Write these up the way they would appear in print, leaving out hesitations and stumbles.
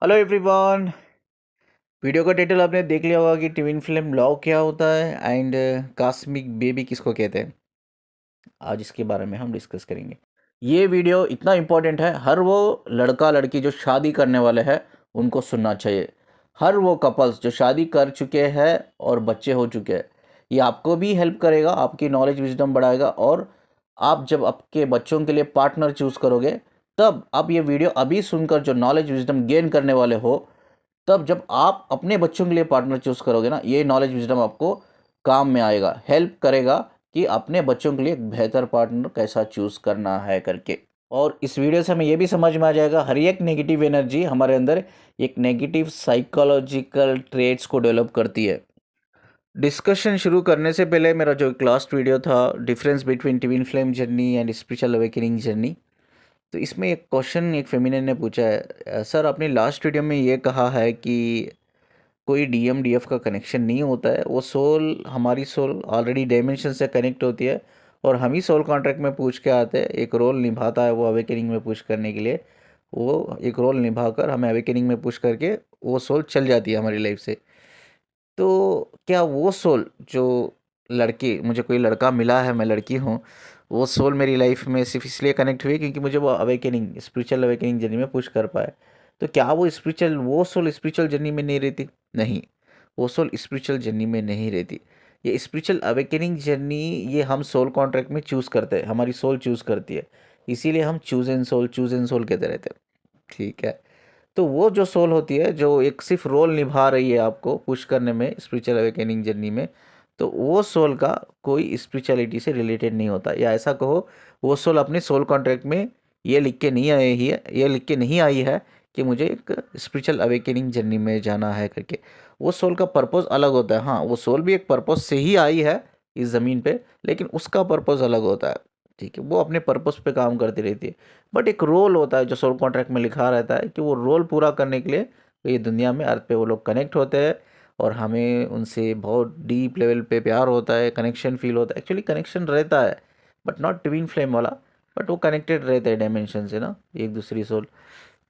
Hello everyone. Video का title आपने देख लिया होगा कि ट्विन फ्लेम लव क्या होता है एंड कॉस्मिक बेबी किसको कहते हैं। आज इसके बारे में हम डिस्कस करेंगे। ये वीडियो इतना इम्पोर्टेंट है, हर वो लड़का लड़की जो शादी करने वाले हैं उनको सुनना चाहिए। हर वो कपल्स जो शादी कर चुके हैं और बच्चे हो चुके हैं, ये आपको भी हेल्प करेगा, आपकी नॉलेज विजडम बढ़ाएगा। और आप जब आपके बच्चों के लिए पार्टनर चूज़ करोगे, तब आप ये वीडियो अभी सुनकर जो नॉलेज विजडम गेन करने वाले हो, तब जब आप अपने बच्चों के लिए पार्टनर चूज़ करोगे ना, ये नॉलेज विजडम आपको काम में आएगा, हेल्प करेगा कि अपने बच्चों के लिए एक बेहतर पार्टनर कैसा चूज़ करना है करके। और इस वीडियो से हमें ये भी समझ में आ जाएगा, हर एक नेगेटिव एनर्जी हमारे अंदर एक नेगेटिव साइकोलॉजिकल ट्रेट्स को डेवलप करती है। डिस्कशन शुरू करने से पहले मेरा जो एक लास्ट वीडियो था, difference between twin flame journey and spiritual awakening journey, तो इसमें एक क्वेश्चन एक फेमिनिन ने पूछा है, सर आपने लास्ट वीडियो में ये कहा है कि कोई डीएम डीएफ का कनेक्शन नहीं होता है, वो सोल, हमारी सोल ऑलरेडी डायमेंशन से कनेक्ट होती है और हम ही सोल कॉन्ट्रैक्ट में पूछ के आते हैं, एक रोल निभाता है वो अवेकनिंग में पुश करने के लिए। वो एक रोल निभाकर हमें अवेकनिंग में पुश करके वो सोल चल जाती है हमारी लाइफ से। तो क्या वो सोल जो लड़की, मुझे कोई लड़का मिला है, मैं लड़की हूँ, वो सोल मेरी लाइफ में सिर्फ इसलिए कनेक्ट हुई क्योंकि मुझे वो अवेकनिंग, स्पिरिचुअल अवेकनिंग जर्नी में पुश कर पाए। तो क्या वो सोल स्पिरिचुअल जर्नी में नहीं रहती? नहीं, वो सोल स्पिरिचुअल जर्नी में नहीं रहती। ये स्पिरिचुअल अवेकनिंग जर्नी, ये हम सोल कॉन्ट्रैक्ट में चूज़ करते हैं, हमारी सोल चूज़ करती है, इसीलिए हम चूज़ एंड सोल कहते रहते हैं। ठीक है। तो वो जो सोल होती है जो एक सिर्फ रोल निभा रही है आपको पुश करने में स्पिरिचुअल अवेकनिंग जर्नी में, तो वो सोल का कोई स्पिरिचुअलिटी से रिलेटेड नहीं होता। या ऐसा कहो, वो सोल अपने सोल कॉन्ट्रैक्ट में ये लिख के नहीं आई है, ये लिख के नहीं आई है कि मुझे एक स्पिरिचुअल अवेकनिंग जर्नी में जाना है करके। वो सोल का पर्पस अलग होता है। हाँ, वो सोल भी एक पर्पस से ही आई है इस ज़मीन पे, लेकिन उसका पर्पस अलग होता है। ठीक है, वो अपने पर्पस पे काम करती रहती है। बट एक रोल होता है जो सोल कॉन्ट्रैक्ट में लिखा रहता है कि वो रोल पूरा करने के लिए ये दुनिया में, अर्थ पे वो लोग कनेक्ट होते हैं और हमें उनसे बहुत डीप लेवल पे प्यार होता है, कनेक्शन फील होता है। एक्चुअली कनेक्शन रहता है, बट नॉट ट्विन फ्लेम वाला, बट वो कनेक्टेड रहते हैं डायमेंशन से ना, एक दूसरी सोल।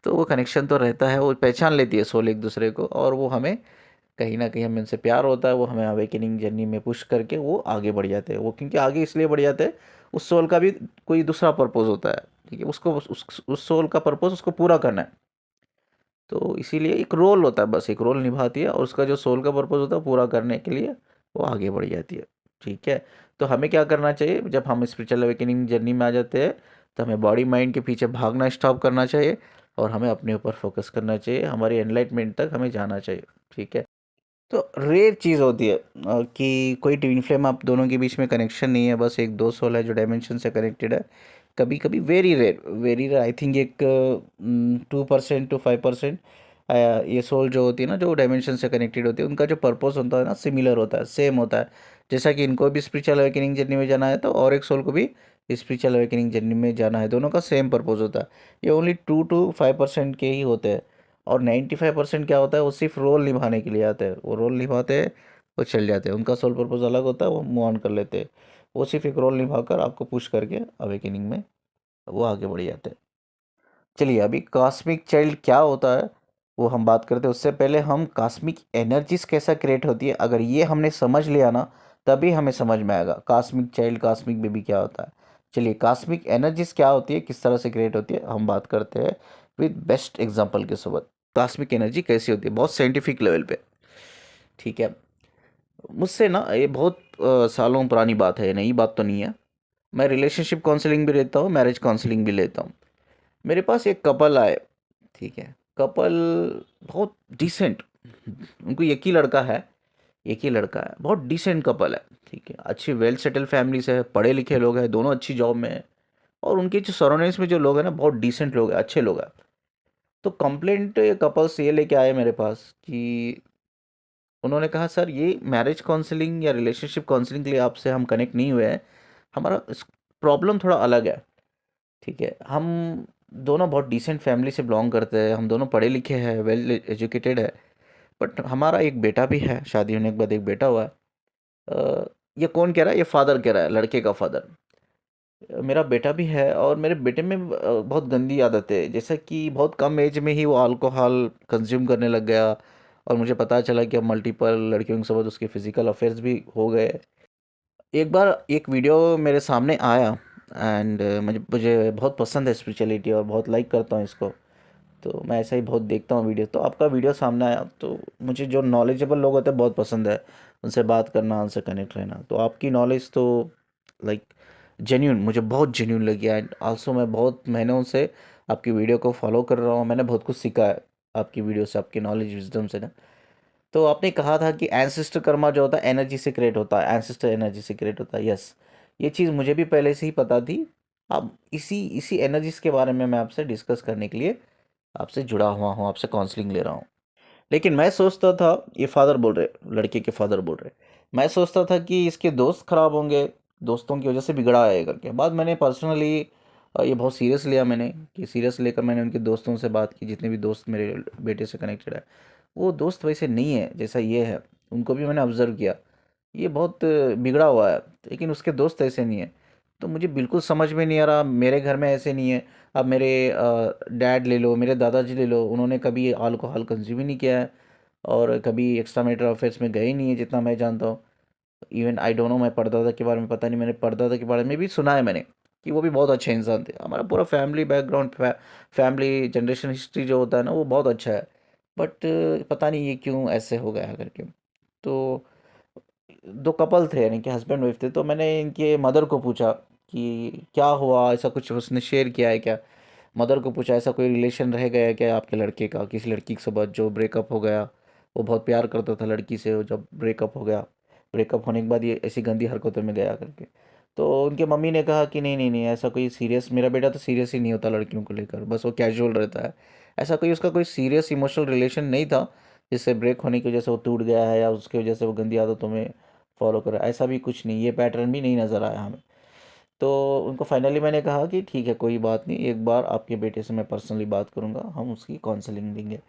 तो वो कनेक्शन तो रहता है, वो पहचान लेती है सोल एक दूसरे को, और वो हमें कहीं ना कहीं, हमें उनसे प्यार होता है, वो हमें अवेकनिंग जर्नी में पुश करके वो आगे बढ़ जाते हैं। वो क्योंकि आगे इसलिए बढ़ जाते हैं, उस सोल का भी कोई दूसरा पर्पस होता है। ठीक है, उसको उस सोल का पर्पस उसको पूरा करना है। तो इसीलिए एक रोल होता है, बस एक रोल निभाती है और उसका जो सोल का पर्पस होता है पूरा करने के लिए वो आगे बढ़ जाती है। ठीक है। तो हमें क्या करना चाहिए, जब हम स्पिरिचुअल अवेकनिंग जर्नी में आ जाते हैं, तो हमें बॉडी माइंड के पीछे भागना स्टॉप करना चाहिए और हमें अपने ऊपर फोकस करना चाहिए, हमारी एनलाइटमेंट तक हमें जाना चाहिए। ठीक है। तो रेयर चीज़ होती है कि कोई ट्विन फ्लेम, आप दोनों के बीच में कनेक्शन नहीं है, बस एक दो सोल है जो डायमेंशन से कनेक्टेड है। कभी कभी वेरी रेयर, आई थिंक एक 2% to 5% ये सोल जो होती है ना, जो डायमेंशन से कनेक्टेड होती है, उनका जो पर्पस होता है ना, सिमिलर होता है, सेम होता है। जैसा कि इनको भी स्पिरिचुअल अवेकनिंग जर्नी में जाना है, तो और एक सोल को भी स्पिरिचुअल अवेकनिंग जर्नी में जाना है, दोनों का सेम पर्पस होता है। ये ओनली 2 to 5% के ही होते हैं, और 95% क्या होता है, वो सिर्फ रोल निभाने के लिए आते हैं। वो रोल निभाते हैं, वो चल जाते हैं, उनका सोल पर्पस अलग होता है, वो मूव ऑन कर लेते हैं। वो सिर्फ एक रोल निभाकर आपको पुश करके अवेकनिंग में वो आगे बढ़ जाते हैं। चलिए, अभी कॉस्मिक चाइल्ड क्या होता है वो हम बात करते हैं। उससे पहले हम कॉस्मिक एनर्जीज कैसा क्रिएट होती है, अगर ये हमने समझ लिया ना, तभी हमें समझ में आएगा कॉस्मिक चाइल्ड, कॉस्मिक बेबी क्या होता है। चलिए, कॉस्मिक एनर्जीज क्या होती है, किस तरह से क्रिएट होती है, हम बात करते हैं विद बेस्ट एग्जांपल के साथ। कॉस्मिक एनर्जी कैसी होती है, बहुत साइंटिफिक लेवल पे। ठीक है। मुझसे ना, ये बहुत सालों पुरानी बात है, ये नई बात तो नहीं है। मैं रिलेशनशिप काउंसलिंग भी लेता हूँ, मैरिज काउंसलिंग भी लेता हूँ। मेरे पास एक कपल आए। ठीक है। कपल बहुत डिसेंट, उनको एक ही लड़का है, बहुत डिसेंट कपल है। ठीक है, अच्छी वेल सेटल फैमिली से है, पढ़े लिखे लोग हैं, दोनों अच्छी जॉब में है, और उनके जो सराउंडिंग्स में जो लोग हैं ना, बहुत डिसेंट लोग हैं, अच्छे लोग हैं। तो कंप्लेंट ये कपल्स ये लेके आए मेरे पास कि उन्होंने कहा, सर ये मैरिज काउंसलिंग या रिलेशनशिप काउंसलिंग के लिए आपसे हम कनेक्ट नहीं हुए हैं, हमारा प्रॉब्लम थोड़ा अलग है। ठीक है, हम दोनों बहुत डिसेंट फैमिली से बिलोंग करते हैं, हम दोनों पढ़े लिखे हैं, वेल एजुकेटेड है, बट हमारा एक बेटा भी है, शादी होने के बाद एक बेटा हुआ है। ये कौन कह रहा है, ये फादर कह रहा है, लड़के का फादर। मेरा बेटा भी है और मेरे बेटे में बहुत गंदी आदत है, जैसा कि बहुत कम एज में ही वो अल्कोहल कंज्यूम करने लग गया और मुझे पता चला कि अब मल्टीपल लड़कियों के साथ उसके फिजिकल अफेयर्स भी हो गए। एक बार एक वीडियो मेरे सामने आया एंड मुझे मुझे बहुत पसंद है स्पिरिचुअलिटी और बहुत लाइक करता हूँ इसको, तो मैं ऐसा ही बहुत देखता हूँ वीडियो। तो आपका वीडियो सामने आया तो मुझे जो नॉलेजेबल लोग होते हैं बहुत पसंद है, उनसे बात करना, उनसे कनेक्ट रहना। तो आपकी नॉलेज तो लाइक जेन्यून, मुझे बहुत जेन्यून लगी एंड आल्सो मैं बहुत महीनों से आपकी वीडियो को फॉलो कर रहा हूँ। मैंने बहुत कुछ सीखा है आपकी वीडियो से, आपकी नॉलेज विजडम से ना। तो आपने कहा था कि एंसेस्टर कर्मा जो होता है एनर्जी से क्रिएट होता है, एंसेस्टर एनर्जी से क्रिएट होता है। यस, ये चीज़ मुझे भी पहले से ही पता थी। अब इसी इसी एनर्जीज के बारे में मैं आपसे डिस्कस करने के लिए आपसे जुड़ा हुआ हूँ, आपसे काउंसलिंग ले रहा हूँ। लेकिन मैं सोचता था, ये फादर बोल रहे, लड़के के फादर बोल रहे, मैं सोचता था कि इसके दोस्त खराब होंगे, दोस्तों की वजह से बिगड़ा है करके। बाद मैंने पर्सनली ये बहुत सीरियस लिया मैंने, कि सीरियस लेकर मैंने उनके दोस्तों से बात की, जितने भी दोस्त मेरे बेटे से कनेक्टेड है। वो दोस्त वैसे नहीं है जैसा ये है, उनको भी मैंने ऑब्ज़र्व किया, ये बहुत बिगड़ा हुआ है, लेकिन उसके दोस्त ऐसे नहीं है। तो मुझे बिल्कुल समझ में नहीं आ रहा, मेरे घर में ऐसे नहीं है। अब मेरे डैड ले लो, मेरे दादाजी ले लो, उन्होंने कभी अल्कोहल कंज्यूम ही नहीं किया है और कभी एक्स्ट्रा मैरिटल अफेयर्स में गए ही नहीं है जितना मैं जानता हूँ। इवन आई डोंट नो, मैं परदादा के बारे में पता नहीं, मैंने परदादा के बारे में भी सुना है मैंने कि वो भी बहुत अच्छे इंसान थे। हमारा पूरा family background, family generation history जो होता है ना, वो बहुत अच्छा है। बट पता नहीं ये क्यों ऐसे हो गया करके। तो दो कपल थे, यानी कि हस्बैंड वाइफ थे। तो मैंने इनके मदर को पूछा कि क्या हुआ, ऐसा कुछ उसने शेयर किया है क्या। मदर को पूछा ऐसा कोई रिलेशन रह गया है क्या आपके लड़के का किसी लड़की के साथ जो ब्रेकअप हो गया। वो बहुत प्यार करता था लड़की से, वो जब ब्रेकअप हो गया, ब्रेकअप होने के बाद ये ऐसी गंदी हरकतों में गया करके। तो उनके मम्मी ने कहा कि नहीं नहीं नहीं, ऐसा कोई सीरियस, मेरा बेटा तो सीरियस ही नहीं होता लड़कियों को लेकर, बस वो कैजुअल रहता है। ऐसा कोई उसका कोई सीरियस इमोशनल रिलेशन नहीं था जिससे ब्रेक होने की वजह से वो टूट गया है या उसकी वजह से वो गंदी आदतों में फॉलो कर रहा है। ऐसा भी कुछ नहीं, ये पैटर्न भी नहीं नज़र आया हमें। तो उनको फाइनली मैंने कहा कि ठीक है कोई बात नहीं, एक बार आपके बेटे से मैं पर्सनली बात करूंगा, हम उसकी काउंसलिंग देंगे।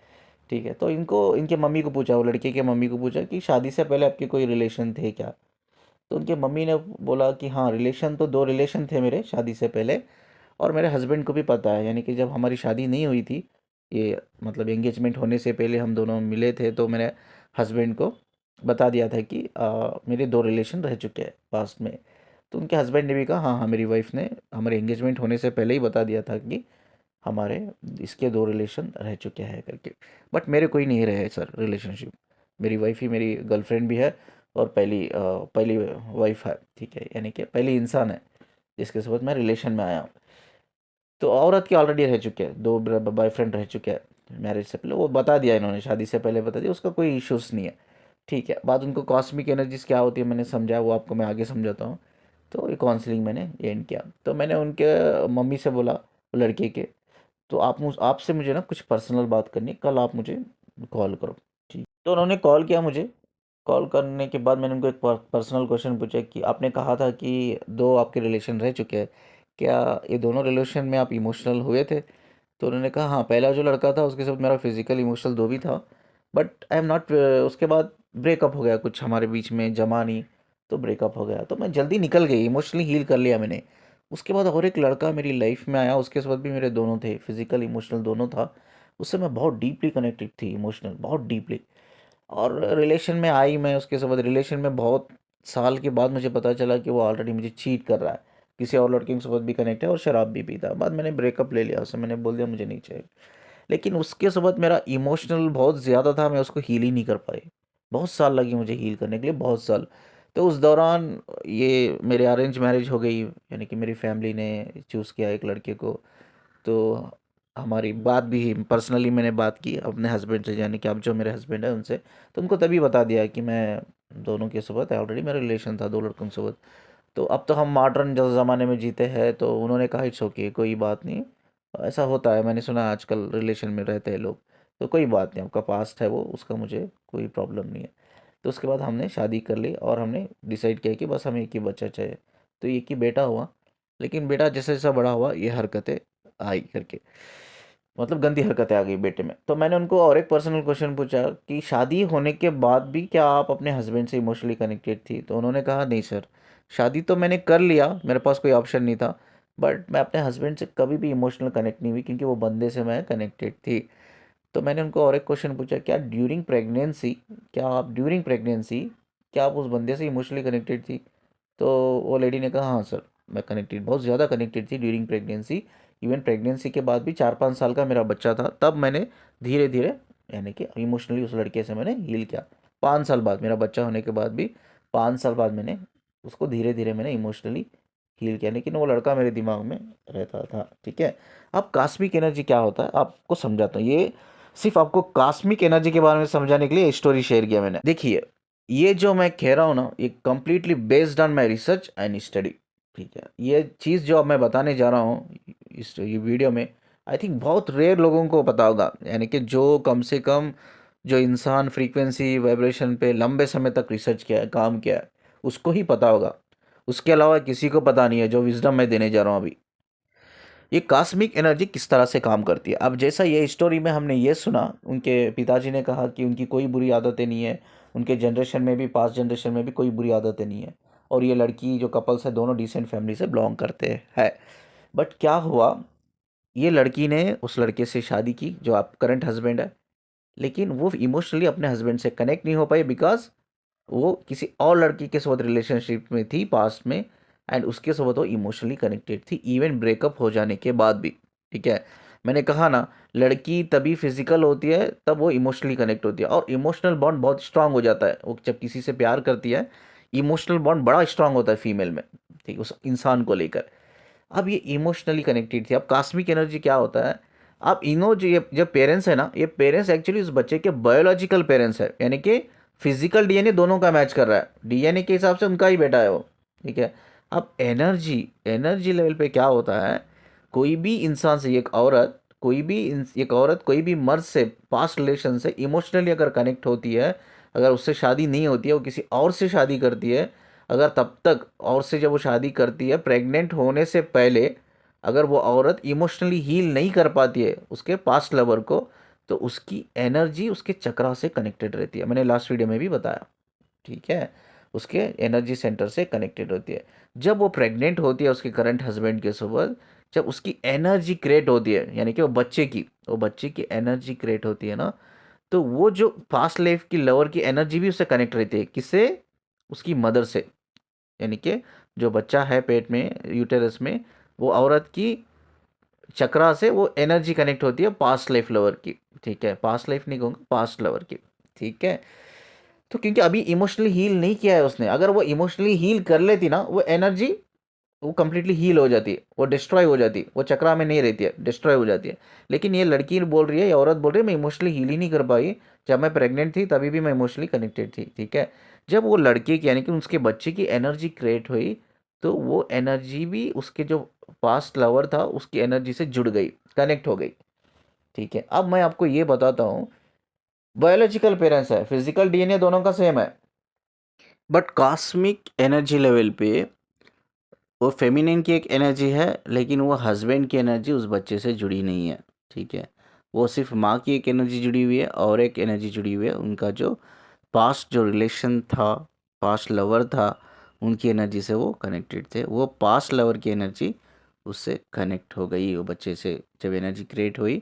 ठीक है। तो इनको, इनके मम्मी को पूछा, वो लड़के के मम्मी को पूछा कि शादी से पहले आपके कोई रिलेशन थे क्या। तो उनके मम्मी ने बोला कि हाँ, रिलेशन तो दो रिलेशन थे मेरे शादी से पहले, और मेरे हस्बैंड को भी पता है। यानी कि जब हमारी शादी नहीं हुई थी, ये मतलब एंगेजमेंट होने से पहले हम दोनों मिले थे, तो मैंने हस्बैंड को बता दिया था कि मेरे दो रिलेशन रह चुके हैं पास्ट में। तो उनके हस्बैंड ने भी कहा हाँ हाँ, मेरी वाइफ ने हमारे एंगेजमेंट होने से पहले ही बता दिया था कि हमारे इसके दो रिलेशन रह चुके हैं करके। बट मेरे कोई नहीं रहे सर रिलेशनशिप, मेरी वाइफ ही मेरी गर्लफ्रेंड भी है और पहली वाइफ है। ठीक है, यानी कि पहली इंसान है जिसके साथ मैं रिलेशन में आया हूँ। तो औरत के ऑलरेडी रह चुके हैं, दो बॉयफ्रेंड रह चुके हैं मैरिज से पहले, वो बता दिया इन्होंने, शादी से पहले बता दिया, उसका कोई इश्यूज नहीं है। ठीक है। बात उनको कॉस्मिक एनर्जीज क्या होती है मैंने समझाया, वो आपको मैं आगे समझाता हूँ। तो ये काउंसलिंग मैंने एंड किया। तो मैंने उनके मम्मी से बोला, वो लड़के के, तो आपसे मुझे ना कुछ पर्सनल बात करनी है, कल आप मुझे कॉल करो। ठीक। तो उन्होंने कॉल किया मुझे। कॉल करने के बाद मैंने उनको एक पर्सनल क्वेश्चन पूछा कि आपने कहा था कि दो आपके रिलेशन रह चुके हैं, क्या ये दोनों रिलेशन में आप इमोशनल हुए थे। तो उन्होंने कहा हाँ, पहला जो लड़का था उसके साथ मेरा फिजिकल इमोशनल दो भी था, बट आई एम नॉट, उसके बाद ब्रेकअप हो गया, कुछ हमारे बीच में जमा नहीं, तो ब्रेकअप हो गया। तो मैं जल्दी निकल गई, इमोशनली हील कर लिया मैंने। उसके बाद और एक लड़का मेरी लाइफ में आया, उसके साथ भी मेरे दोनों थे, फिजिकल इमोशनल दोनों था। उससे मैं बहुत डीपली कनेक्टेड थी, इमोशनल बहुत डीपली। और रिलेशन में आई मैं उसके साथ, रिलेशन में बहुत साल के बाद मुझे पता चला कि वो ऑलरेडी मुझे चीट कर रहा है, किसी और लड़के के साथ भी कनेक्ट है और शराब भी पीता। बाद मैंने ब्रेकअप ले लिया उससे, मैंने बोल दिया मुझे नहीं चाहिए। लेकिन उसके साथ मेरा इमोशनल बहुत ज़्यादा था, मैं उसको हील ही नहीं कर पाई। बहुत साल लगी मुझे हील करने के लिए, बहुत साल। तो उस दौरान ये मेरे अरेंज मैरिज हो गई, यानी कि मेरी फैमिली ने चूज़ किया एक लड़के को। तो हमारी बात भी पर्सनली मैंने बात की अपने हस्बैंड से, यानी कि अब जो मेरे हस्बैंड है उनसे। तो उनको तभी बता दिया कि मैं दोनों के साथ ऑलरेडी मेरा रिलेशन था, दो लड़कों के साथ। तो अब तो हम मॉडर्न ज़माने में जीते हैं, तो उन्होंने कहा इट्स ओके, कोई बात नहीं, ऐसा होता है, मैंने सुना आजकल रिलेशन में रहते हैं लोग, तो कोई बात नहीं, आपका पास्ट है वो, उसका मुझे कोई प्रॉब्लम नहीं है। तो उसके बाद हमने शादी कर ली और हमने डिसाइड किया कि बस हमें एक ही बच्चा चाहिए। तो एक ही बेटा हुआ। लेकिन बेटा जैसे जैसा बड़ा हुआ ये हरकतें आई करके, मतलब गंदी हरकतें आ गई बेटे में। तो मैंने उनको और एक पर्सनल क्वेश्चन पूछा कि शादी होने के बाद भी क्या आप अपने हस्बैंड से इमोशनली कनेक्टेड थी। तो उन्होंने कहा नहीं सर, शादी तो मैंने कर लिया, मेरे पास कोई ऑप्शन नहीं था, बट मैं अपने हस्बैंड से कभी भी इमोशनल कनेक्ट नहीं हुई क्योंकि वो बंदे से मैं कनेक्टेड थी। तो मैंने उनको और एक क्वेश्चन पूछा, क्या आप उस बंदे से इमोशनली कनेक्टेड थी? तो वो लेडी ने कहा हाँ सर, मैं कनेक्टेड, बहुत ज़्यादा कनेक्टेड थी ड्यूरिंग प्रेगनेंसी। इवन प्रेगनेंसी के बाद भी 4-5 साल का मेरा बच्चा था, तब मैंने धीरे धीरे यानी कि इमोशनली उस लड़के से मैंने हील किया। 5 साल बाद, मेरा बच्चा होने के बाद भी 5 साल बाद मैंने उसको धीरे धीरे मैंने इमोशनली हील किया, लेकिन वो लड़का मेरे दिमाग में रहता था। ठीक है, अब कास्मिक एनर्जी क्या होता है आपको समझाता हूँ। ये सिर्फ आपको कास्मिक एनर्जी के बारे में समझाने के लिए स्टोरी शेयर किया मैंने। देखिए, ये जो मैं कह रहा हूँ ना, ये completely based on my research and study. ठीक है, ये चीज़ जो अब मैं बताने जा रहा हूँ इस ये वीडियो में, आई थिंक बहुत रेयर लोगों को पता होगा, यानी कि जो कम से कम जो इंसान फ्रीक्वेंसी वाइब्रेशन पे लंबे समय तक रिसर्च किया है, काम किया है, उसको ही पता होगा। उसके अलावा किसी को पता नहीं है जो विजडम मैं देने जा रहा हूँ अभी। ये कॉस्मिक एनर्जी किस तरह से काम करती है, अब जैसा ये स्टोरी में हमने ये सुना, उनके पिताजी ने कहा कि उनकी कोई बुरी आदतें नहीं है, उनके जनरेशन में भी, पास्ट जनरेशन में भी कोई बुरी आदतें नहीं है, और ये लड़की जो कपल्स है दोनों डिसेंट फैमिली से बिलोंग करते हैं। बट क्या हुआ, ये लड़की ने उस लड़के से शादी की जो आप करंट हस्बैंड है, लेकिन वो इमोशनली अपने हस्बैंड से कनेक्ट नहीं हो पाई, बिकॉज वो किसी और लड़की के साथ रिलेशनशिप में थी पास्ट में, एंड उसके साथ वो इमोशनली कनेक्टेड थी इवन ब्रेकअप हो जाने के बाद भी। ठीक है, मैंने कहा ना, लड़की तभी फिजिकल होती है तब वो इमोशनली कनेक्ट होती है, और इमोशनल बॉन्ड बहुत स्ट्रांग हो जाता है। वो जब किसी से प्यार करती है, इमोशनल बॉन्ड बड़ा स्ट्रांग होता है फीमेल में, ठीक, उस इंसान को लेकर। अब ये इमोशनली कनेक्टेड थी। अब कॉस्मिक एनर्जी क्या होता है, अब इनो जो ये जब पेरेंट्स है ना, ये पेरेंट्स एक्चुअली उस बच्चे के बायोलॉजिकल पेरेंट्स है, यानी कि फिजिकल डीएनए दोनों का मैच कर रहा है, डीएनए के हिसाब से उनका ही बेटा है वो। ठीक है, अब एनर्जी एनर्जी लेवल पे क्या होता है, कोई भी इंसान से, एक औरत कोई भी मर्द से पास्ट रिलेशन से इमोशनली अगर कनेक्ट होती है, अगर उससे शादी नहीं होती है, वो किसी और से शादी करती है, अगर तब तक और से जब वो शादी करती है प्रेग्नेंट होने से पहले, अगर वो औरत इमोशनली हील नहीं कर पाती है उसके पास्ट लवर को, तो उसकी एनर्जी उसके चक्रा से कनेक्टेड रहती है, मैंने लास्ट वीडियो में भी बताया। ठीक है, उसके एनर्जी सेंटर से कनेक्टेड होती है। जब वो प्रेग्नेंट होती है उसके करंट हस्बैंड के साथ, जब उसकी एनर्जी क्रिएट होती है, यानी कि वो बच्चे की एनर्जी क्रिएट होती है ना, तो वो जो पास्ट लाइफ की लवर की एनर्जी भी उससे कनेक्ट रहती है, किससे? उसकी मदर से, यानी कि जो बच्चा है पेट में, यूटेरस में, वो औरत की चक्रा से वो एनर्जी कनेक्ट होती है पास्ट लाइफ लवर की। ठीक है, पास्ट लाइफ नहीं कहूँगा, पास्ट लवर की। ठीक है, तो क्योंकि अभी इमोशनली हील नहीं किया है उसने, अगर वो इमोशनली हील कर लेती ना, वो एनर्जी वो कंप्लीटली हील हो जाती है, वो डिस्ट्रॉय हो जाती है, वो चक्रा में नहीं रहती है, डिस्ट्रॉय हो जाती है। लेकिन ये लड़की बोल रही है, ये औरत बोल रही है, मैं इमोशनली हील ही नहीं कर पाई, जब मैं प्रेग्नेंट थी तभी भी मैं इमोशनली कनेक्टेड थी। ठीक है, जब वो लड़के की यानी कि उसके बच्चे की एनर्जी क्रिएट हुई, तो वो एनर्जी भी उसके जो पास्ट लवर था उसकी एनर्जी से जुड़ गई, कनेक्ट हो गई। ठीक है, अब मैं आपको ये बताता हूँ, बायोलॉजिकल पेरेंट्स है, फिजिकल डीएनए दोनों का सेम है, बट कॉस्मिक एनर्जी लेवल पे वो फेमिनिन की एक एनर्जी है, लेकिन वो हस्बैंड की एनर्जी उस बच्चे से जुड़ी नहीं है। ठीक है, वो सिर्फ माँ की एक एनर्जी जुड़ी हुई है और एक एनर्जी जुड़ी हुई है उनका जो पास्ट जो रिलेशन था, पास्ट लवर था, उनकी एनर्जी से वो कनेक्टेड थे। वो पास्ट लवर की एनर्जी उससे कनेक्ट हो गई वो बच्चे से, जब एनर्जी क्रिएट हुई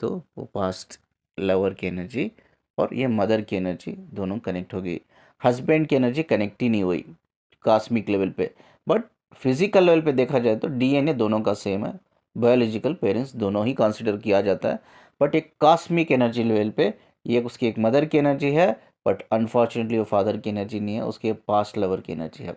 तो वो पास्ट लवर की एनर्जी और ये मदर की एनर्जी दोनों कनेक्ट हो गई। हस्बैंड की एनर्जी कनेक्ट ही नहीं हुई कॉस्मिक लेवल पे, बट फिजिकल लेवल पे देखा जाए तो डीएनए दोनों का सेम है, बायोलॉजिकल पेरेंट्स दोनों ही कंसिडर किया जाता है, बट एक कॉस्मिक एनर्जी लेवल पे ये उसकी एक मदर की एनर्जी है, बट अनफॉर्चुनेटली वो फादर की एनर्जी नहीं है, उसके पास्ट लवर की एनर्जी है।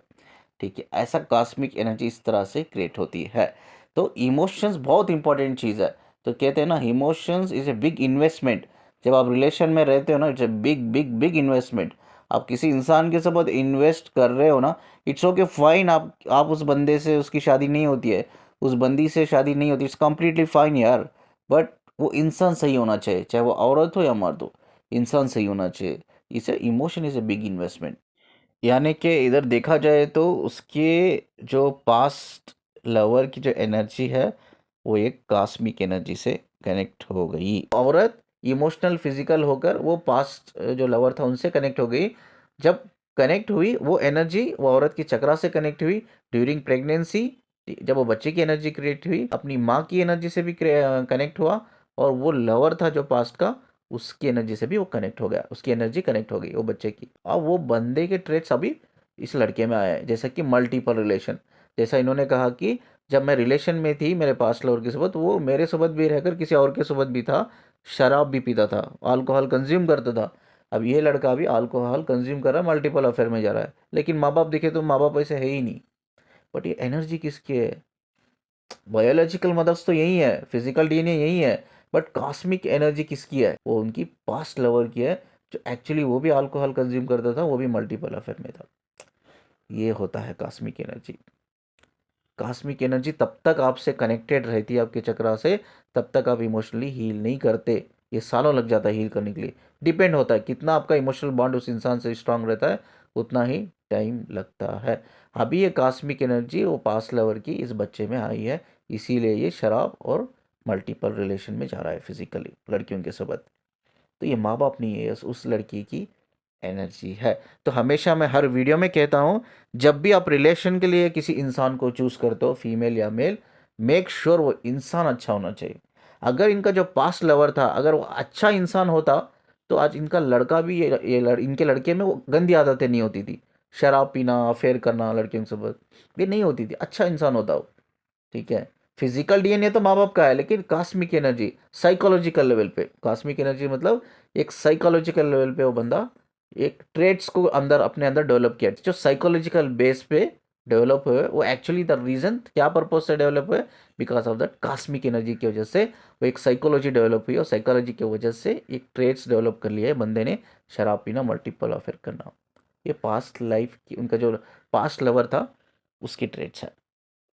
ठीक है, ऐसा कॉस्मिक एनर्जी इस तरह से क्रिएट होती है। तो इमोशंस बहुत इंपॉर्टेंट चीज़ है। तो कहते हैं ना, emotions is a big investment. जब आप रिलेशन में रहते हो ना, it's a big big big investment. आप किसी इंसान के साथ इन्वेस्ट कर रहे हो ना, इट्स ओके फाइन, आप उस बंदे से उसकी शादी नहीं होती है, उस बंदी से शादी नहीं होती, इट्स कम्प्लीटली फाइन यार, बट वो इंसान सही होना चाहिए, चाहे वो औरत हो या मर्द हो, इंसान सही होना चाहिए। इसे emotion is a big investment. यानी कि इधर देखा जाए तो उसके जो पास्ट लवर की जो एनर्जी है वो एक कॉस्मिक एनर्जी से कनेक्ट हो गई। औरत इमोशनल फिजिकल होकर वो पास्ट जो लवर था उनसे कनेक्ट हो गई। जब कनेक्ट हुई वो एनर्जी, वो औरत की चक्रा से कनेक्ट हुई ड्यूरिंग प्रेगनेंसी, जब वो बच्चे की एनर्जी क्रिएट हुई, अपनी माँ की एनर्जी से भी कनेक्ट हुआ, और वो लवर था जो पास्ट का, उसकी एनर्जी से भी वो कनेक्ट हो गया, उसकी एनर्जी कनेक्ट हो गई वो बच्चे की। और वो बंदे के ट्रेट्स अभी इस लड़के में आए हैं, जैसा कि मल्टीपल रिलेशन। जैसा इन्होंने कहा कि जब मैं रिलेशन में थी मेरे पास्ट लवर के साथ, वो मेरे साथ भी रहकर किसी और के साथ भी था, शराब भी पीता था, अल्कोहल कंज्यूम करता था। अब ये लड़का भी अल्कोहल कंज्यूम कर रहा है, मल्टीपल अफेयर में जा रहा है, लेकिन माँ बाप दिखे तो माँ बाप ऐसे है ही नहीं। बट ये एनर्जी किसकी है? बायोलॉजिकल मदर्स तो यही है, फिजिकल डीएनए यही है, बट कॉस्मिक एनर्जी किसकी है? वो उनकी पास्ट लवर की है, जो एक्चुअली वो भी अल्कोहल कंज्यूम करता था, वो भी मल्टीपल अफेयर में था। ये होता है कॉस्मिक एनर्जी। कॉस्मिक एनर्जी तब तक आपसे कनेक्टेड रहती है आपके चक्रा से, तब तक आप इमोशनली हील नहीं करते। ये सालों लग जाता है हील करने के लिए। डिपेंड होता है कितना आपका इमोशनल बॉन्ड उस इंसान से स्ट्रांग रहता है, उतना ही टाइम लगता है। अभी ये कॉस्मिक एनर्जी वो पास्ट लवर की इस बच्चे में आई है, इसीलिए ये शराब और मल्टीपल रिलेशन में जा रहा है फिजिकली लड़कियों के साथ। तो ये माँ बाप नहीं है, उस लड़की की एनर्जी है। तो हमेशा मैं हर वीडियो में कहता हूँ, जब भी आप रिलेशन के लिए किसी इंसान को चूज़ करते हो, फीमेल या मेल, मेक श्योर वो इंसान अच्छा होना चाहिए। अगर इनका जो पास्ट लवर था अगर वो अच्छा इंसान होता, तो आज इनका लड़का भी इनके लड़के में वो गंदी आदतें नहीं होती थी, शराब पीना, अफेयर करना लड़कियों के साथ, ये नहीं होती थी। अच्छा इंसान होता वो, ठीक है। फिजिकल डीएनए तो माँ बाप का है, लेकिन कॉस्मिक एनर्जी साइकोलॉजिकल लेवल पे, कॉस्मिक एनर्जी मतलब एक साइकोलॉजिकल लेवल पे वो बंदा एक ट्रेड्स को अंदर अपने अंदर डेवलप किया, जो साइकोलॉजिकल बेस पे डेवलप हुए। वो एक्चुअली द रीज़न क्या पर्पज से डेवलप हुए, because of that cosmic energy की वजह से वो एक साइकोलॉजी डेवलप हुई, और साइकोलॉजी की वजह से एक ट्रेड्स डेवलप कर लिए बंदे ने, शराब पीना, मल्टीपल अफेयर करना। ये पास्ट लाइफ की, उनका जो पास्ट लवर था उसकी ट्रेड्स है,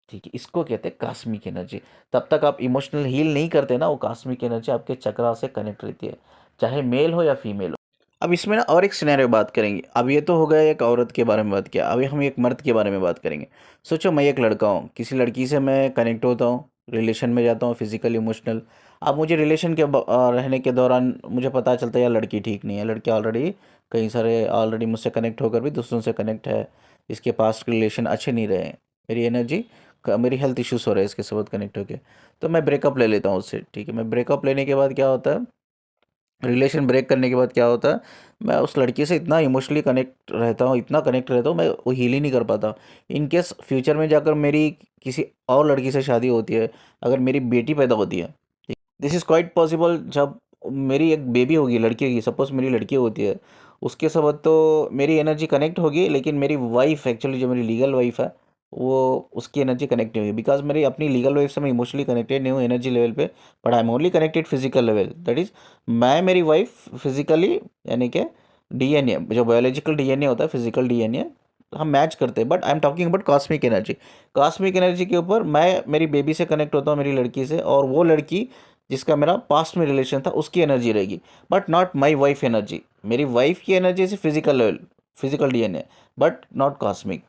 ठीक है। इसको कहते हैं कॉस्मिक एनर्जी। तब तक आप इमोशनल हील नहीं करते ना, वो कॉस्मिक एनर्जी आपके चक्रा से कनेक्ट रहती है, चाहे मेल हो या फीमेल हो। अब इसमें ना और एक सिनेरियो बात करेंगे। अब ये तो हो गया एक औरत के बारे में बात किया, अभी हम एक मर्द के बारे में बात करेंगे। सोचो मैं एक लड़का हूँ, किसी लड़की से मैं कनेक्ट होता हूँ, रिलेशन में जाता हूँ, फिजिकल इमोशनल। अब मुझे रिलेशन के रहने के दौरान मुझे पता चलता है यार लड़की ठीक नहीं है, लड़की ऑलरेडी कई सारे ऑलरेडी मुझसे कनेक्ट होकर भी दूसरों से कनेक्ट है, इसके पास्ट रिलेशन अच्छे नहीं रहे, मेरी एनर्जी, मेरी हेल्थ इश्यूज हो रहे हैं इसके साथ कनेक्ट होकर। तो मैं ब्रेकअप ले लेता हूँ उससे, ठीक है। मैं ब्रेकअप लेने के बाद क्या होता है, रिलेशन ब्रेक करने के बाद क्या होता है, मैं उस लड़की से इतना इमोशनली कनेक्ट रहता हूँ, इतना कनेक्ट रहता हूँ, मैं वो हील ही नहीं कर पाता। इन केस फ्यूचर में जाकर मेरी किसी और लड़की से शादी होती है, अगर मेरी बेटी पैदा होती है, दिस इज़ क्वाइट पॉसिबल, जब मेरी एक बेबी होगी लड़की की, सपोज मेरी लड़की होती है, उसके साथ तो मेरी एनर्जी कनेक्ट होगी, लेकिन मेरी वाइफ एक्चुअली जो मेरी लीगल वाइफ है, वो उसकी एनर्जी कनेक्ट नहीं होगी, बिकॉज मेरी अपनी लीगल वाइफ से मैं इमोशनली कनेक्टेड नहीं हूँ एनर्जी लेवल पे, but I am only connected physical level. That is मैं मेरी वाइफ फिजिकली, यानी कि डीएनए जो बायोलॉजिकल डीएनए होता है, फिजिकल डीएनए हम मैच करते हैं, but I am talking about cosmic energy. Cosmic energy के ऊपर मैं मेरी बेबी से कनेक्ट होता हूँ, मेरी लड़की से, और वो लड़की जिसका मेरा पास्ट में रिलेशन था उसकी एनर्जी रहेगी, but not my wife energy. मेरी वाइफ की एनर्जी से physical level, physical DNA, but not cosmic.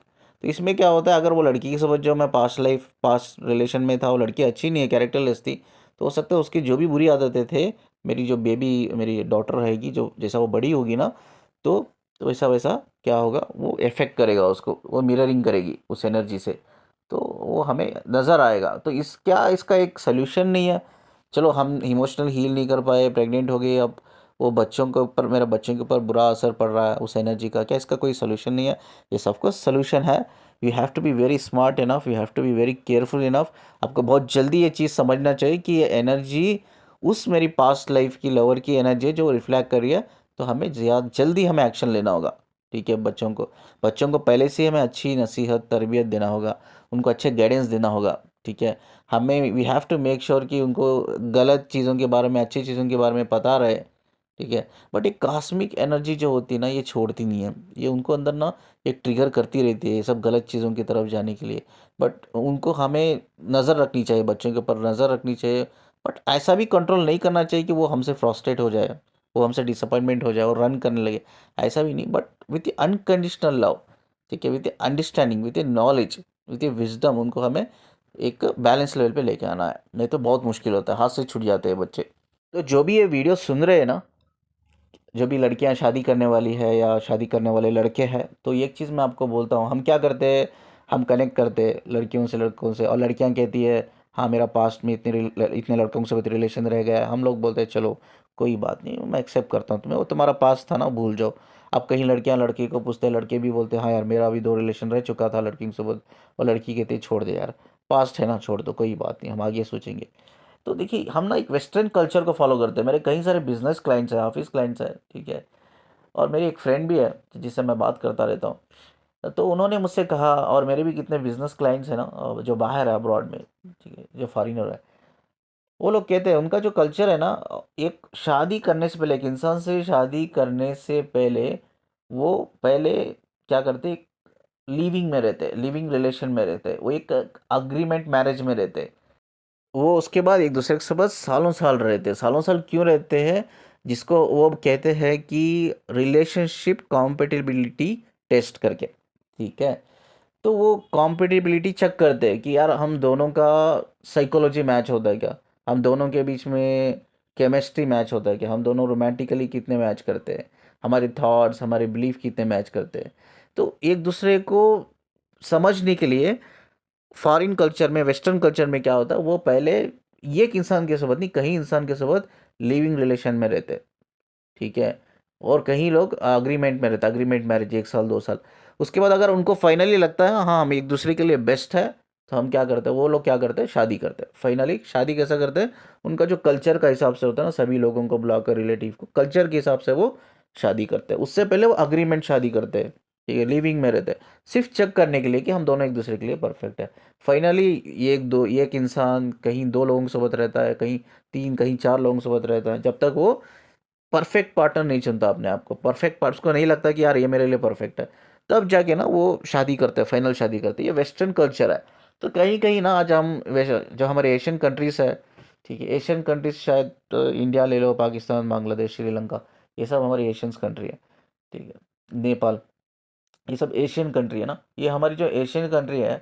तो इसमें क्या होता है, अगर वो लड़की की समझ जो मैं पास्ट लाइफ पास्ट रिलेशन में था, वो लड़की अच्छी नहीं है, कैरेक्टरलेस थी, तो हो सकता है उसकी जो भी बुरी आदतें थे, मेरी जो बेबी, मेरी डॉटर रहेगी, जो जैसा वो बड़ी होगी ना, तो वैसा वैसा क्या होगा, वो इफेक्ट करेगा उसको, वो मिररिंग करेगी उस एनर्जी से, तो वो हमें नज़र आएगा। तो इसका एक सोल्यूशन नहीं है। चलो हम इमोशनल हील नहीं कर पाए, प्रेग्नेंट हो गई, अब वो बच्चों के ऊपर, मेरे बच्चों के ऊपर बुरा असर पड़ रहा है उस एनर्जी का, क्या इसका कोई सोल्यूशन नहीं है? ये सब कुछ सोल्यूशन है। You have to be very smart enough, you have to be very careful enough. आपको बहुत जल्दी ये चीज़ समझना चाहिए कि ये एनर्जी उस मेरी पास्ट लाइफ की लवर की एनर्जी है जो रिफ्लेक्ट कर रही है, तो हमें ज़्यादा जल्दी हमें एक्शन लेना होगा, ठीक है। बच्चों को पहले से ही हमें अच्छी नसीहत तरबियत देना होगा, उनको अच्छे गाइडेंस देना होगा, ठीक है। हमें we have to make sure कि उनको गलत चीज़ों के बारे में, अच्छी चीज़ों के बारे में पता रहे, ठीक है। बट एक कॉस्मिक एनर्जी जो होती है ना, ये छोड़ती नहीं है, ये उनको अंदर ना एक ट्रिगर करती रहती है ये सब गलत चीज़ों की तरफ जाने के लिए। बट उनको हमें नज़र रखनी चाहिए, बच्चों के ऊपर नज़र रखनी चाहिए, बट ऐसा भी कंट्रोल नहीं करना चाहिए कि वो हमसे फ्रस्ट्रेट हो जाए, वो हमसे डिसअपॉइंटमेंट हो जाए और रन करने लगे, ऐसा भी नहीं। बट विथ अनकंडीशनल लव, ठीक है, with understanding, with knowledge, with wisdom, उनको हमें एक बैलेंस लेवल पे लेके आना है, नहीं तो बहुत मुश्किल होता है, हाथ से छूट जाते हैं बच्चे। तो जो भी ये वीडियो सुन रहे हैं ना, जो भी लड़कियां शादी करने वाली है या शादी करने वाले लड़के हैं, तो एक चीज़ मैं आपको बोलता हूँ, हम क्या करते हैं, हम कनेक्ट करते हैं लड़कियों से लड़कों से, और लड़कियां कहती है हाँ मेरा पास्ट में इतने लड़कों से रिलेशन रह गया है। हम लोग बोलते हैं चलो कोई बात नहीं, मैं एक्सेप्ट करता हूँ तुम्हें, वो तुम्हारा पास्ट था ना, भूल जाओ। अब कहीं लड़कियां लड़के को पूछते हैं, लड़के भी बोलते हैं हाँ यार मेरा भी 2 रिलेशन रह चुका था लड़की से, और लड़की कहती है छोड़ दे यार, पास्ट है ना, छोड़ दो, कोई बात नहीं, हम आगे सोचेंगे। तो देखिए हम ना एक वेस्टर्न कल्चर को फॉलो करते हैं। मेरे कई सारे बिजनेस क्लाइंट्स हैं, ऑफिस क्लाइंट्स हैं, ठीक है, और मेरी एक फ्रेंड भी है जिससे मैं बात करता रहता हूँ। तो उन्होंने मुझसे कहा, और मेरे भी कितने बिजनेस क्लाइंट्स हैं ना जो बाहर है अब्रॉड में, ठीक है, जो फॉरेनर है, वो लोग कहते हैं उनका जो कल्चर है ना, एक शादी करने से पहले, एक इंसान से शादी करने से पहले वो पहले क्या करते, लिविंग में रहते, लिविंग रिलेशन में रहते, वो एक अग्रीमेंट मैरिज में रहते। वो उसके बाद एक दूसरे के साथ सालों साल रहते हैं। सालों साल क्यों रहते हैं? जिसको वो कहते हैं कि रिलेशनशिप कॉम्पेटिबिलिटी टेस्ट करके, ठीक है। तो वो कॉम्पेटिबिलिटी चेक करते हैं कि यार हम दोनों का साइकोलॉजी मैच होता है क्या, हम दोनों के बीच में केमिस्ट्री मैच होता है क्या, हम दोनों रोमांटिकली कितने मैच करते हैं, हमारे थॉट्स हमारे बिलीफ कितने मैच करते हैं। तो एक दूसरे को समझने के लिए फॉरेन कल्चर में, वेस्टर्न कल्चर में क्या होता है, वो पहले एक इंसान के साथ नहीं, कहीं इंसान के साथ लिविंग रिलेशन में रहते, ठीक है। और कहीं लोग अग्रीमेंट में रहते, अग्रीमेंट मैरिज 1 साल 2 साल। उसके बाद अगर उनको फाइनली लगता है हाँ हम एक दूसरे के लिए बेस्ट है, तो हम क्या करते हैं, वो लोग क्या करते हैं, शादी करते हैं। फाइनली शादी कैसा करते हैं, उनका जो कल्चर का हिसाब से होता है ना, सभी लोगों को बुलाकर रिलेटिव को कल्चर के हिसाब से वो शादी करते हैं। उससे पहले वो अग्रीमेंट शादी करते हैं, ठीक है, लिविंग में रहते हैं, सिर्फ चेक करने के लिए कि हम दोनों एक दूसरे के लिए परफेक्ट है। फाइनली एक इंसान कहीं 2 लोगों के साथ रहता है, कहीं 3, कहीं 4 लोगों के साथ रहता है, जब तक वो परफेक्ट पार्टनर नहीं चुनता अपने आप को, परफेक्ट पार्ट उसको नहीं लगता कि यार ये मेरे लिए परफेक्ट है, तब जाके ना वो शादी करते हैं, फाइनल शादी करते हैं। ये वेस्टर्न कल्चर है। तो कहीं कहीं ना आज हम जो हमारे एशियन कंट्रीज है, ठीक है, एशियन कंट्रीज शायद तो इंडिया ले लो, पाकिस्तान, बांग्लादेश, श्रीलंका, ये सब हमारी एशियंस कंट्री है, ठीक है, नेपाल, ये सब एशियन कंट्री है ना, ये हमारी जो एशियन कंट्री है।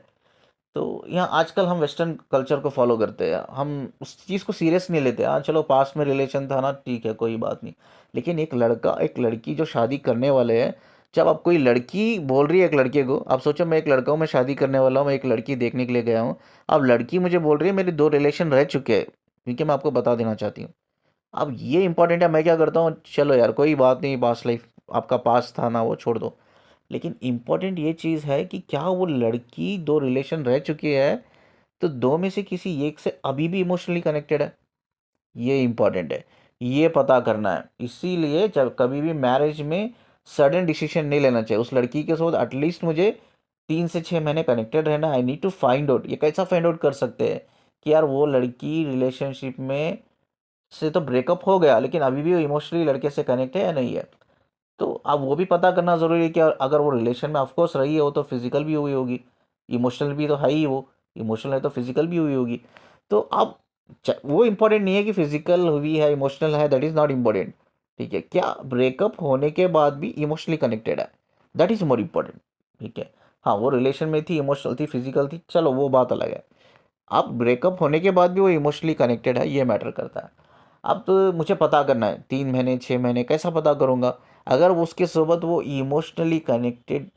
तो यहाँ आजकल हम वेस्टर्न कल्चर को फॉलो करते हैं, हम उस चीज़ को सीरियस नहीं लेते। हाँ चलो पास्ट में रिलेशन था ना, ठीक है कोई बात नहीं। लेकिन एक लड़का एक लड़की जो शादी करने वाले हैं, जब आप कोई लड़की बोल रही है एक लड़के को, आप सोचो मैं एक लड़का हूँ, मैं शादी करने वाला हूँ, मैं एक लड़की देखने के लिए गया हूँ, अब लड़की मुझे बोल रही है मेरे 2 रिलेशन रह चुके हैं, क्योंकि मैं आपको बता देना चाहती हूँ। अब ये इंपॉर्टेंट है, मैं क्या करता हूँ, चलो यार कोई बात नहीं, पास्ट लाइफ आपका पास्ट था ना, वो छोड़ दो। लेकिन इम्पॉर्टेंट ये चीज़ है कि क्या वो लड़की 2 रिलेशन रह चुकी है, तो 2 में से किसी एक से अभी भी इमोशनली कनेक्टेड है, ये इम्पॉर्टेंट है, ये पता करना है। इसीलिए जब कभी भी मैरिज में सडन डिसीजन नहीं लेना चाहिए। उस लड़की के साथ एटलीस्ट मुझे 3 से 6 महीने कनेक्टेड रहना। I need to find out, ये कैसा फाइंड आउट कर सकते हैं कि यार वो लड़की रिलेशनशिप में से तो ब्रेकअप हो गया, लेकिन अभी भी वो इमोशनली लड़के से कनेक्ट है या नहीं है। तो अब वो भी पता करना ज़रूरी है कि अगर वो रिलेशन में ऑफकोर्स रही है, वो तो फिजिकल भी हुई होगी, इमोशनल भी तो है ही, वो इमोशनल है तो फिजिकल भी हुई होगी। तो अब वो इम्पोर्टेंट नहीं है कि फिजिकल हुई है इमोशनल है, दैट इज़ नॉट इम्पोर्टेंट, ठीक है। क्या ब्रेकअप होने के बाद भी इमोशनली कनेक्टेड है, दैट इज़ मोर इम्पोर्टेंट, ठीक है। हाँ वो रिलेशन में थी, इमोशनल थी, फिजिकल थी, चलो वो बात अलग है। अब ब्रेकअप होने के बाद भी वो इमोशनली कनेक्टेड है, ये मैटर करता है। अब तो मुझे पता करना है 3 महीने 6 महीने, कैसा पता करूँगा? अगर वो उसके सोबत वो इमोशनली कनेक्टेड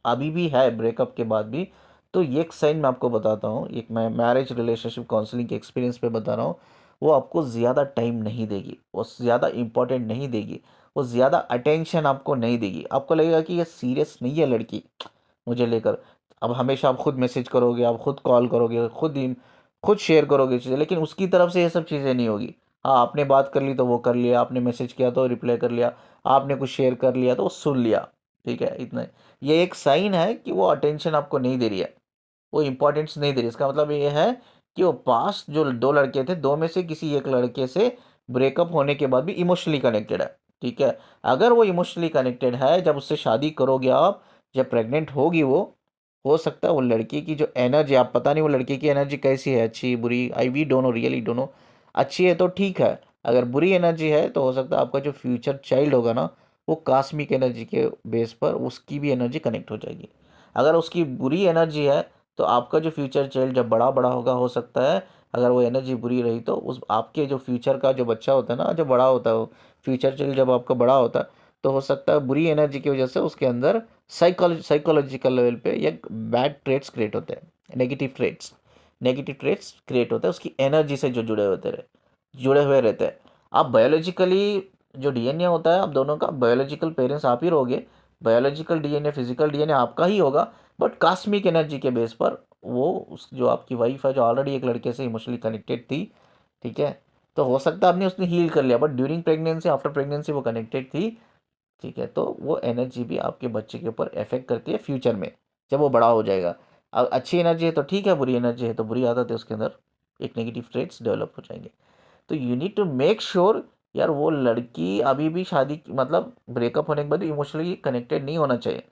अभी भी है ब्रेकअप के बाद भी, तो ये एक साइन मैं आपको बताता हूँ, एक मैं मैरिज रिलेशनशिप काउंसलिंग के एक्सपीरियंस पे बता रहा हूँ। वो आपको ज़्यादा टाइम नहीं देगी, वो ज़्यादा इम्पोर्टेंट नहीं देगी, वो ज़्यादा अटेंशन आपको नहीं देगी। आपको लगेगा कि ये सीरियस नहीं है लड़की मुझे लेकर। अब हमेशा आप खुद मैसेज करोगे, आप खुद कॉल करोगे, खुद शेयर करोगे चीज़ें, लेकिन उसकी तरफ से ये सब चीज़ें नहीं होगी। हाँ आपने बात कर ली तो वो कर लिया, आपने मैसेज किया तो रिप्लाई कर लिया, आपने कुछ शेयर कर लिया तो वो सुन लिया, ठीक है, इतना ही। ये एक साइन है कि वो अटेंशन आपको नहीं दे रही है, वो इंपॉर्टेंस नहीं दे रही। इसका मतलब ये है कि वो पास्ट जो 2 लड़के थे, 2 में से किसी एक लड़के से ब्रेकअप होने के बाद भी इमोशनली कनेक्टेड है, ठीक है। अगर वो इमोशनली कनेक्टेड है, जब उससे शादी करोगे आप, जब प्रेग्नेंट होगी वो, हो सकता है वो लड़की की जो एनर्जी, आप पता नहीं वो लड़की की एनर्जी कैसी है, अच्छी बुरी, I we don't know, really don't know. अच्छी है तो ठीक है, अगर बुरी एनर्जी है तो हो सकता है आपका जो फ्यूचर चाइल्ड होगा ना, वो कास्मिक एनर्जी के बेस पर उसकी भी एनर्जी कनेक्ट हो जाएगी। अगर उसकी बुरी एनर्जी है, तो आपका जो फ्यूचर चाइल्ड जब बड़ा बड़ा होगा, हो सकता है अगर वो एनर्जी बुरी रही तो उस आपके जो फ्यूचर का जो बच्चा होता है ना, जो बड़ा होता है, वो फ्यूचर चाइल्ड जब आपका बड़ा होता है, तो हो सकता है बुरी एनर्जी की वजह से उसके अंदर साइकोलॉजिकल लेवल पे या बैड ट्रेट्स क्रिएट होते हैं, नेगेटिव ट्रेट्स क्रिएट होते हैं उसकी एनर्जी से जो जुड़े हुए रहते हैं। आप बायोलॉजिकली जो डीएनए होता है, आप दोनों का बायोलॉजिकल पेरेंट्स आप ही रहोगे, बायोलॉजिकल डीएनए फिजिकल डीएनए आपका ही होगा, बट कॉस्मिक एनर्जी के बेस पर वो उस जो आपकी वाइफ है जो ऑलरेडी एक लड़के से इमोशनली कनेक्टेड थी, ठीक है, तो हो सकता है आपने उसने हील कर लिया, but during pregnancy after pregnancy वो कनेक्टेड थी, ठीक है, तो वो एनर्जी भी आपके बच्चे के ऊपर इफेक्ट करती है फ्यूचर में जब वो बड़ा हो जाएगा। अब अच्छी एनर्जी है तो ठीक है, बुरी एनर्जी है तो बुरी आदत है उसके अंदर एक नेगेटिव ट्रेट्स डेवलप हो जाएंगे। तो you need to make sure यार वो लड़की अभी भी शादी मतलब ब्रेकअप होने के बाद इमोशनली कनेक्टेड नहीं होना चाहिए,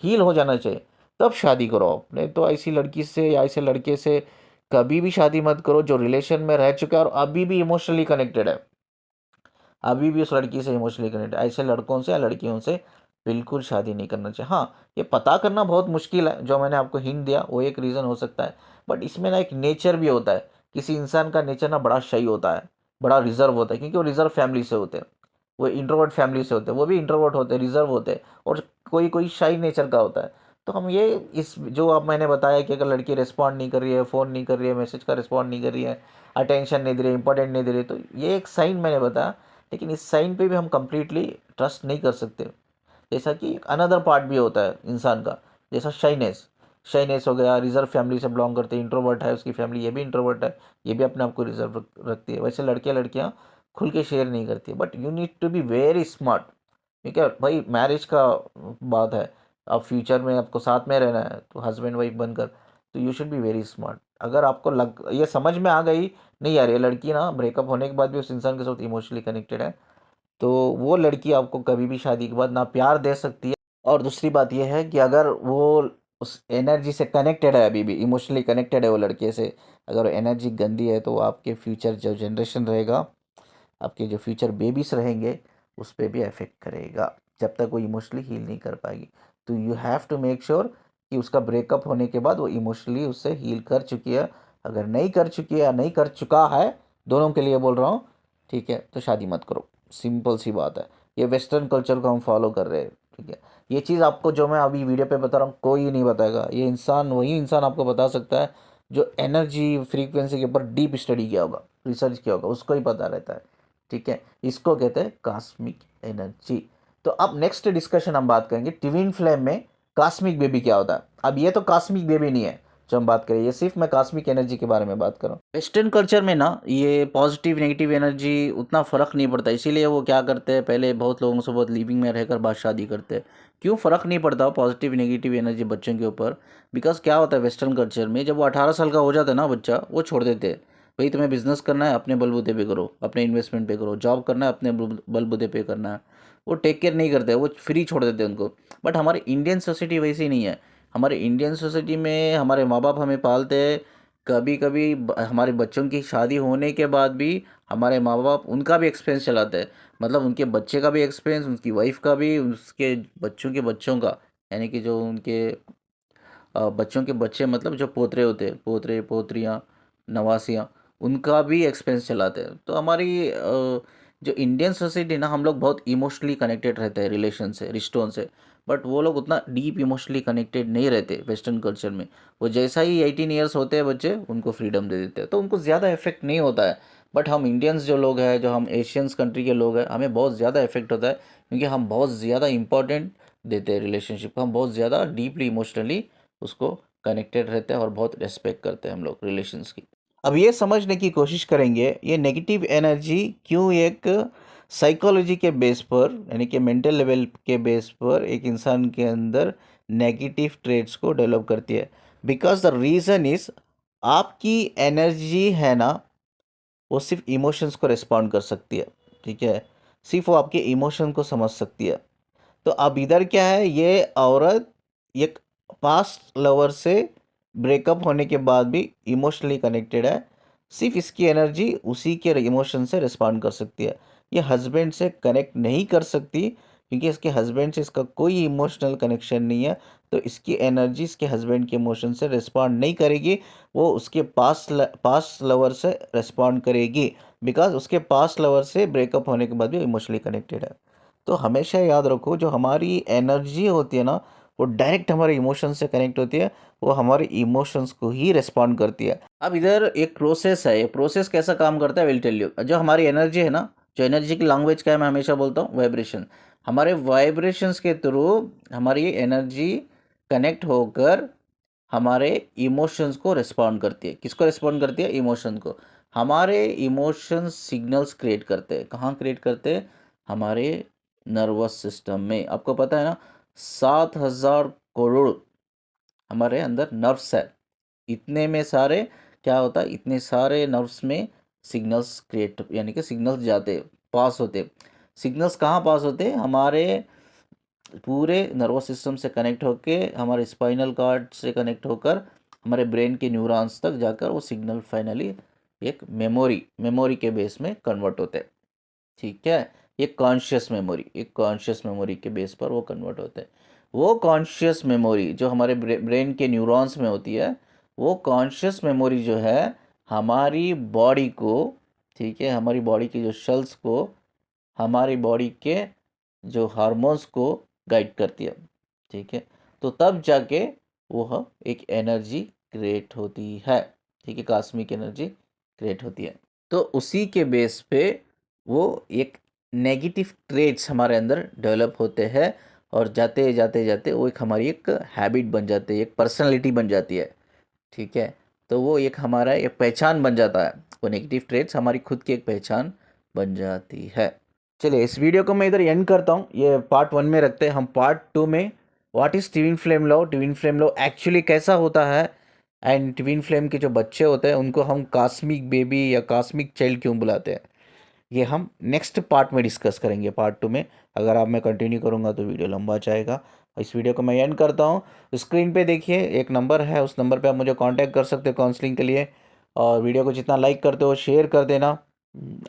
हील हो जाना चाहिए, तब शादी करो आप। नहीं तो ऐसी लड़की से या ऐसे लड़के से कभी भी शादी मत करो जो रिलेशन में रह चुका है और अभी भी इमोशनली कनेक्टेड है, अभी भी उस लड़की से इमोशनली कनेक्टेड, ऐसे लड़कों से या लड़कियों से बिल्कुल शादी नहीं करना चाहिए। हाँ, ये पता करना बहुत मुश्किल है, जो मैंने आपको हिंट दिया वो एक रीज़न हो सकता है, बट इसमें ना एक नेचर भी होता है, किसी इंसान का नेचर ना बड़ा शाई होता है, बड़ा रिजर्व होता है, क्योंकि वो रिजर्व फैमिली से होते हैं, वो इंट्रोवर्ट फैमिली से होते हैं, वो भी इंट्रोवर्ट होते हैं, रिजर्व होते हैं, और कोई कोई शाई नेचर का होता है। तो हम ये इस जो आप मैंने बताया कि अगर लड़की रिस्पॉन्ड नहीं कर रही है, फ़ोन नहीं कर रही है, मैसेज का रिस्पॉन्ड नहीं कर रही है, अटेंशन नहीं दे रही है, इंपॉर्टेंट नहीं दे रही है, तो ये एक साइन मैंने बताया, लेकिन इस साइन पे भी हम कंप्लीटली ट्रस्ट नहीं कर सकते। जैसा कि एक अनदर पार्ट भी होता है इंसान का, जैसा शाइनेस हो गया, रिजर्व फैमिली से बिलोंग करते हैं, इंट्रोवर्ट है उसकी फैमिली, ये भी इंट्रोवर्ट है, ये भी अपने आप को रिजर्व रखती है। वैसे लड़कियां खुल के शेयर नहीं करती है, but you need to be very smart, ठीक है भाई, मैरिज का बात है, अब फ्यूचर में आपको साथ में रहना है तो हस्बैंड वाइफ बनकर, तो you should be very smart. अगर आपको ये समझ में आ गई नहीं यार ये लड़की ना ब्रेकअप होने के बाद भी उस इंसान के साथ इमोशनली कनेक्टेड है, तो वो लड़की आपको कभी भी शादी के बाद ना प्यार दे सकती है। और दूसरी बात यह है कि अगर वो उस एनर्जी से कनेक्टेड है, अभी भी इमोशनली कनेक्टेड है वो लड़के से, अगर एनर्जी गंदी है तो वो आपके फ्यूचर जो जनरेशन रहेगा, आपके जो फ्यूचर बेबीज रहेंगे उस पर भी अफेक्ट करेगा, जब तक वो इमोशनली हील नहीं कर पाएगी। तो you have to make sure कि उसका ब्रेकअप होने के बाद वो इमोशनली उससे हील कर चुकी है, अगर नहीं कर चुकी है या नहीं कर चुका है, दोनों के लिए बोल रहा हूँ, ठीक है, तो शादी मत करो, सिंपल सी बात है। ये वेस्टर्न कल्चर को हम फॉलो कर रहे हैं, ठीक है, ये चीज़ आपको जो मैं अभी वीडियो पे बता रहा हूँ कोई नहीं बताएगा, ये इंसान वही इंसान आपको बता सकता है जो एनर्जी फ्रीक्वेंसी के ऊपर डीप स्टडी किया होगा, रिसर्च किया होगा, उसको ही पता रहता है, ठीक है, इसको कहते हैं कॉस्मिक एनर्जी। तो अब नेक्स्ट डिस्कशन हम बात करेंगे ट्विन फ्लेम में कॉस्मिक बेबी क्या होता है। अब ये तो कॉस्मिक बेबी नहीं है जो हम बात करें, ये सिर्फ मैं कॉस्मिक एनर्जी के बारे में बात कर रहा हूँ। वेस्टर्न कल्चर में ना ये पॉजिटिव नेगेटिव एनर्जी उतना फ़र्क नहीं पड़ता, इसीलिए वो क्या करते हैं, पहले बहुत लोगों से बहुत लिविंग में रहकर बाद शादी करते हैं। क्यों फ़र्क नहीं पड़ता पॉजिटिव नेगेटिव एनर्जी बच्चों के ऊपर? बिकॉज क्या होता है वेस्टर्न कल्चर में, जब वो 18 साल का हो जाता है ना बच्चा, वो छोड़ देते हैं, भाई तुम्हें बिजनेस करना है अपने बलबूते पे करो, अपने इन्वेस्टमेंट पे करो, जॉब करना है अपने बलबूते पे करना है, वो टेक केयर नहीं करते, वो फ्री छोड़ देते हैं उनको। बट हमारे इंडियन सोसाइटी वैसी नहीं है, हमारे इंडियन सोसाइटी में हमारे माँ बाप हमें पालते हैं, कभी कभी हमारे बच्चों की शादी होने के बाद भी हमारे माँ बाप उनका भी एक्सपेंस चलाते हैं, मतलब उनके बच्चे का भी एक्सपेंस, उनकी वाइफ का भी, उसके बच्चों के बच्चों का, यानी कि जो उनके बच्चों के बच्चे मतलब जो पोतरे होते हैं, पोतरे पोतरियाँ नवासियाँ, उनका भी एक्सपेंस चलाते हैं। तो हमारी जो इंडियन सोसाइटी ना, हम लोग बहुत इमोशनली कनेक्टेड रहते हैं रिलेशन से, रिश्तों से, बट वो लोग उतना डीप इमोशनली कनेक्टेड नहीं रहते वेस्टर्न कल्चर में। वो जैसा ही 18 ईयर्स होते हैं बच्चे, उनको फ्रीडम दे देते हैं, तो उनको ज़्यादा इफेक्ट नहीं होता है। बट हम इंडियंस जो लोग हैं, जो हम एशियंस कंट्री के लोग हैं, हमें बहुत ज़्यादा इफेक्ट होता है, क्योंकि हम बहुत ज़्यादा इंपॉर्टेंट देते हैं रिलेशनशिप को, हम बहुत ज़्यादा डीपली इमोशनली उसको कनेक्टेड रहते हैं और बहुत रेस्पेक्ट करते हैं हम लोग रिलेशंस की। अब ये समझने की कोशिश करेंगे ये नेगेटिव एनर्जी क्यों एक साइकोलॉजी के बेस पर, यानी कि मेंटल लेवल के बेस पर एक इंसान के अंदर नेगेटिव ट्रेड्स को डेवलप करती है। बिकॉज द रीज़न इज़ आपकी एनर्जी है ना, वो सिर्फ इमोशंस को रिस्पॉन्ड कर सकती है, ठीक है, सिर्फ वो आपके इमोशन को समझ सकती है। तो अब इधर क्या है, ये औरत एक पास्ट लवर से ब्रेकअप होने के बाद भी इमोशनली कनेक्टेड है, सिर्फ इसकी एनर्जी उसी के इमोशन से रिस्पॉन्ड कर सकती है, ये हस्बैंड से कनेक्ट नहीं कर सकती, क्योंकि इसके हस्बैंड से इसका कोई इमोशनल कनेक्शन नहीं है, तो इसकी एनर्जी इसके हस्बैंड के इमोशन से रिस्पॉन्ड नहीं करेगी, वो उसके पास्ट लवर से रिस्पॉन्ड करेगी, बिकॉज उसके पास्ट लवर से ब्रेकअप होने के बाद भी इमोशनली कनेक्टेड है। तो हमेशा याद रखो, जो हमारी एनर्जी होती है ना, वो डायरेक्ट हमारे इमोशन से कनेक्ट होती है, वो हमारे इमोशंस को ही रिस्पॉन्ड करती है। अब इधर एक प्रोसेस है, ये प्रोसेस कैसा काम करता है विल टेल यू। जो हमारी एनर्जी है ना, जो एनर्जी की लैंग्वेज क्या है, मैं हमेशा बोलता हूँ वाइब्रेशन। हमारे वाइब्रेशंस के थ्रू हमारी एनर्जी कनेक्ट होकर हमारे इमोशंस को रिस्पॉन्ड करती है। किसको रिस्पॉन्ड करती है? इमोशन को। हमारे इमोशंस सिग्नल्स क्रिएट करते हैं। कहाँ क्रिएट करते हैं? हमारे नर्वस सिस्टम में। आपको पता है ना, 7,000 करोड़ हमारे अंदर नर्व्स है। इतने में सारे क्या होता है, इतने सारे नर्व्स में सिग्नल्स क्रिएट, यानी कि सिग्नल्स जाते, पास होते। सिग्नल्स कहाँ पास होते? हमारे पूरे नर्वस सिस्टम से कनेक्ट होके, हमारे स्पाइनल कार्ड से कनेक्ट होकर हमारे ब्रेन के न्यूरॉन्स तक जाकर वो सिग्नल फाइनली एक मेमोरी के बेस में कन्वर्ट होते हैं। ठीक है, एक कॉन्शियस मेमोरी के बेस पर वो कन्वर्ट होते हैं। वो कॉन्शियस मेमोरी जो हमारे ब्रेन के न्यूरॉन्स में होती है, वो कॉन्शियस मेमोरी जो है हमारी बॉडी को, ठीक है, हमारी बॉडी के जो सेल्स को, हमारी बॉडी के जो हार्मोन्स को गाइड करती है। ठीक है, तो तब जाके वो एक एनर्जी क्रिएट होती है। ठीक है, कॉस्मिक एनर्जी क्रिएट होती है। तो उसी के बेस पे वो एक नेगेटिव ट्रेट्स हमारे अंदर डेवलप होते हैं, और जाते जाते जाते वो एक हमारी एक हैबिट बन जाती है, एक पर्सनालिटी बन जाती है। ठीक है, तो वो एक हमारा एक पहचान बन जाता है। वो नेगेटिव ट्रेट्स हमारी खुद की एक पहचान बन जाती है। चलिए, इस वीडियो को मैं इधर एंड करता हूँ। ये पार्ट 1 में रखते हैं। हम पार्ट 2 में what is twin flame love, twin flame love actually कैसा होता है, एंड ट्विन फ्लेम के जो बच्चे होते हैं उनको हम कॉस्मिक बेबी या कॉस्मिक चाइल्ड क्यों बुलाते हैं, ये हम नेक्स्ट पार्ट में डिस्कस करेंगे, पार्ट 2 में। अगर आप मैं कंटिन्यू करूँगा तो वीडियो लंबा जाएगा। इस वीडियो को मैं एंड करता हूँ। स्क्रीन पे देखिए एक नंबर है, उस नंबर पे आप मुझे कांटेक्ट कर सकते हो काउंसलिंग के लिए। और वीडियो को जितना लाइक करते हो शेयर कर देना,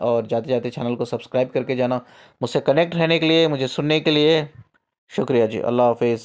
और जाते जाते चैनल को सब्सक्राइब करके जाना। मुझसे कनेक्ट रहने के लिए, मुझे सुनने के लिए शुक्रिया जी। अल्लाह हाफिज़।